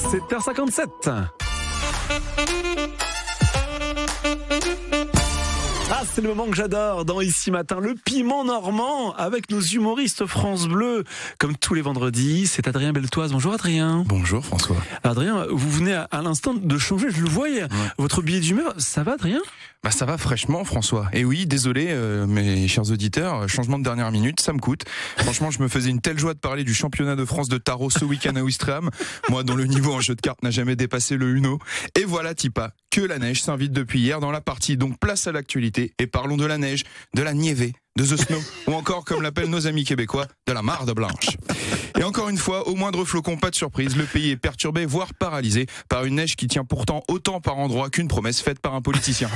7h57. Ah, c'est le moment que j'adore dans Ici Matin, le piment normand avec nos humoristes France Bleu. Comme tous les vendredis, c'est Adrien Beltoise. Bonjour Adrien. Bonjour François. Adrien, vous venez à l'instant de changer, je le voyais. Ouais. Votre billet d'humeur, ça va Adrien ? Bah ça va fraîchement François. Et oui, désolé mes chers auditeurs, changement de dernière minute, ça me coûte. Franchement, je me faisais une telle joie de parler du championnat de France de tarot ce week-end à Ouistreham, moi dont le niveau en jeu de cartes n'a jamais dépassé le Uno. Et voilà Tipa, que la neige s'invite depuis hier dans la partie, donc place à l'actualité et parlons de la neige, de la niévé, de The Snow, ou encore, comme l'appellent nos amis québécois, de la marde blanche. Et encore une fois, au moindre flocon, pas de surprise, le pays est perturbé, voire paralysé, par une neige qui tient pourtant autant par endroit qu'une promesse faite par un politicien.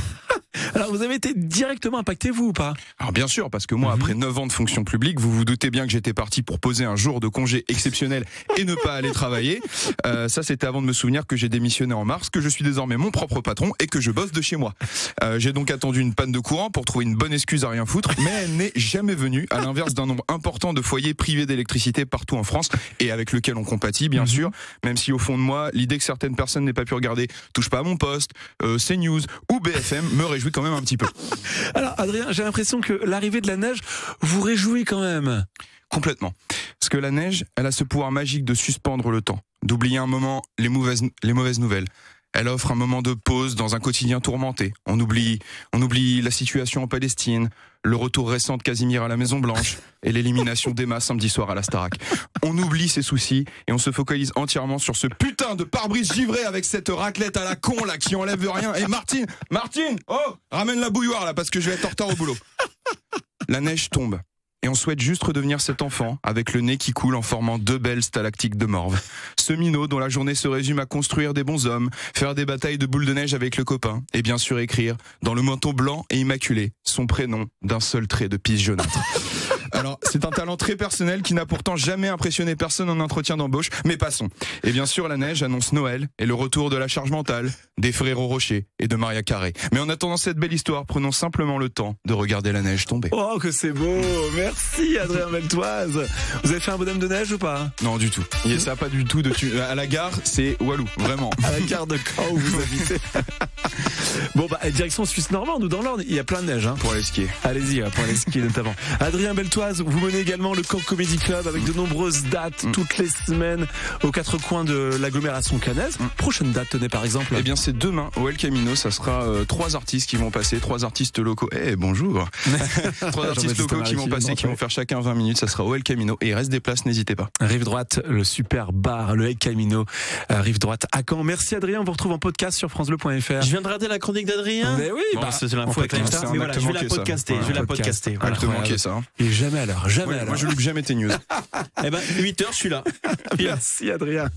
Alors vous avez été directement impacté vous ou pas ? Alors bien sûr, parce que moi, après 9 ans de fonction publique, vous vous doutez bien que j'étais parti pour poser un jour de congé exceptionnel et ne pas aller travailler. Ça c'était avant de me souvenir que j'ai démissionné en mars, que je suis désormais mon propre patron et que je bosse de chez moi. J'ai donc attendu une panne de courant pour trouver une bonne excuse à rien foutre, mais elle n'est jamais venue, à l'inverse d'un nombre important de foyers privés d'électricité partout en France et avec lequel on compatit bien sûr, même si au fond de moi, l'idée que certaines personnes n'aient pas pu regarder Touche pas à mon poste, CNews ou BFM me réjouit quand même un petit peu. Alors Adrien, j'ai l'impression que l'arrivée de la neige vous réjouit quand même. Complètement. Parce que la neige, elle a ce pouvoir magique de suspendre le temps, d'oublier un moment les mauvaises nouvelles. Elle offre un moment de pause dans un quotidien tourmenté. On oublie la situation en Palestine, le retour récent de Casimir à la Maison Blanche et l'élimination d'Emma samedi soir à la Starac. On oublie ses soucis et on se focalise entièrement sur ce putain de pare-brise givré avec cette raclette à la con là qui enlève rien. Et Martine, oh, ramène la bouilloire là parce que je vais être en retard au boulot. La neige tombe. Et on souhaite juste redevenir cet enfant avec le nez qui coule en formant 2 belles stalactites de morve. Ce minot dont la journée se résume à construire des bons hommes, faire des batailles de boules de neige avec le copain et bien sûr écrire dans le manteau blanc et immaculé son prénom d'un seul trait de pisse jaunâtre. Alors, c'est un talent très personnel qui n'a pourtant jamais impressionné personne en entretien d'embauche, mais passons. Et bien sûr, la neige annonce Noël et le retour de la charge mentale, des Ferrero Rocher et de Maria Carré. Mais en attendant cette belle histoire, prenons simplement le temps de regarder la neige tomber. Oh, que c'est beau! Merci Adrien Beltoise. Vous avez fait un bonhomme de neige ou pas? Non, du tout. Ça pas du tout à la gare, c'est Walou, vraiment. À la gare de Caen où vous habitez. Bon, bah, direction Suisse normande ou dans l'Orne, il y a plein de neige, hein. Pour aller skier. Allez-y, pour aller skier notamment. Adrien Beltoise, vous menez également le Caen Comedy Club avec de nombreuses dates toutes les semaines aux 4 coins de l'agglomération caennaise. Prochaine date, tenez par exemple. Eh bien, c'est demain au El Camino. Ça sera 3 artistes qui vont passer, 3 artistes locaux. Bonjour. 3 artistes locaux qui vont passer, qui vont faire chacun 20 minutes. Ça sera au El Camino et il reste des places, n'hésitez pas. Rive droite, le super bar, le El Camino, rive droite à Caen. Merci Adrien, on vous retrouve en podcast sur francebleu.fr. Je viens de rater la chronique d'Adrien. Mais oui, c'est l'info avec l'instar. Mais voilà, je vais la podcaster. Je vais la podcaster. Voilà. Te manquer ça. Hein. Et jamais à l'heure, jamais à l'heure. Moi je loupe jamais tes news. 8h, je suis là. Merci Adrien.